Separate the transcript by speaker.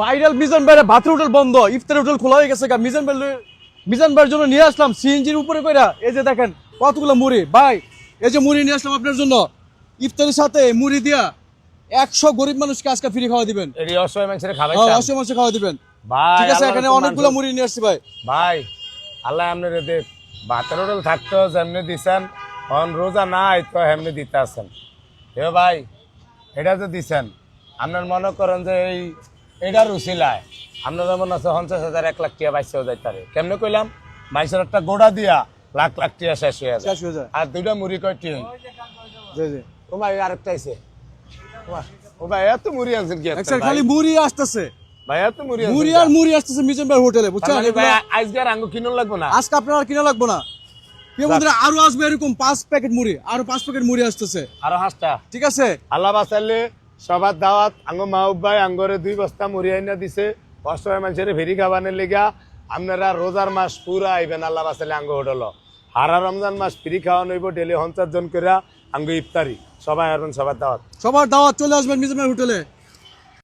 Speaker 1: Viral Mizan ভাইয়ের ভাতের hotel বন্ধ, ইফতারের হোটেল খোলা হয়ে গেছে। মিজান ভাইয়ের জন্য নিয়ে আসলাম সিএনজির উপরে কইরা। এই যে দেখেন কতগুলো মুড়ি ভাই, এই যে মুড়ি নিয়ে আসলাম আপনার জন্য। ইফতারের সাথে মুড়ি দিয়া 100 গরিব মানুষকে আজকে ফ্রি খাওয়া দিবেন।
Speaker 2: এটি অসহায় মানুষের খাবার
Speaker 1: অবশ্যই মানুষকে খাওয়া দিবেন
Speaker 2: ভাই।
Speaker 1: ঠিক আছে, এখানে অনেকগুলো মুড়ি নিয়ে আসছি ভাই।
Speaker 2: ভাই আল্লাহ আপনার দেখ, ভাতের হোটেল থাকতো যেমনি দিছেন, এখন রোজা নাই তো এমনি দিতে আছেন। এ ভাই এটা যে দিছেন, আপনার মনে করেন যে এইটার উচিলায় আপনার যেমন আছে 50,000 1 লাখ টাকা বাইশেও যাইতে পারে। কেমনে কইলাম, মানুষের একটা গোড়া দিয়া লাখ লাখ টাকা শেষ হয়ে যায়। আর দুইটা মুড়ি কয়টি হয়। ও ভাই আরেকটা আইছে। ও ভাই এত মুড়ি আনছেন কি?
Speaker 1: খালি মুড়ি আসতেছে
Speaker 2: ভাই এত মুড়ি
Speaker 1: মুড়ি আর মুড়ি আসতেছে মিজান ভাই হোটেলে, বুঝছেন?
Speaker 2: ভাই আজকে আর আঙ্গু কিনুন লাগবো না,
Speaker 1: আজকে আপনার কিনা লাগবো না। প্রিয় বন্ধুরা, আরো আসবে এরকম 5 প্যাকেট মুড়ি, আরো 5 প্যাকেট মুড়ি আসতেছে।
Speaker 2: আরো 5টা
Speaker 1: ঠিক আছে,
Speaker 2: আল্লাহ বাঁচাইলে সবার দাওয়াত। আঙ্গ মাহবুব ভাই আঙ্গরে 2 বস্তা মুড়ি আইনা দিছে অসহায় মানুষের ভেরি খাবানের লেগা। আপনারা রোজার মাস পুরা আইবেন আল্লাহ বাঁচাইলে আঙ্গ হোটেল। হারা রমজান মাস ফ্রি খাওয়া নইব ডেলি 50 জন করে আঙ্গ ইফতারি। সবাই আসবেন, সবার দাওয়াত।
Speaker 1: সবার দাওয়াত, চলে আসবেন মিজান ভাই হোটেলে।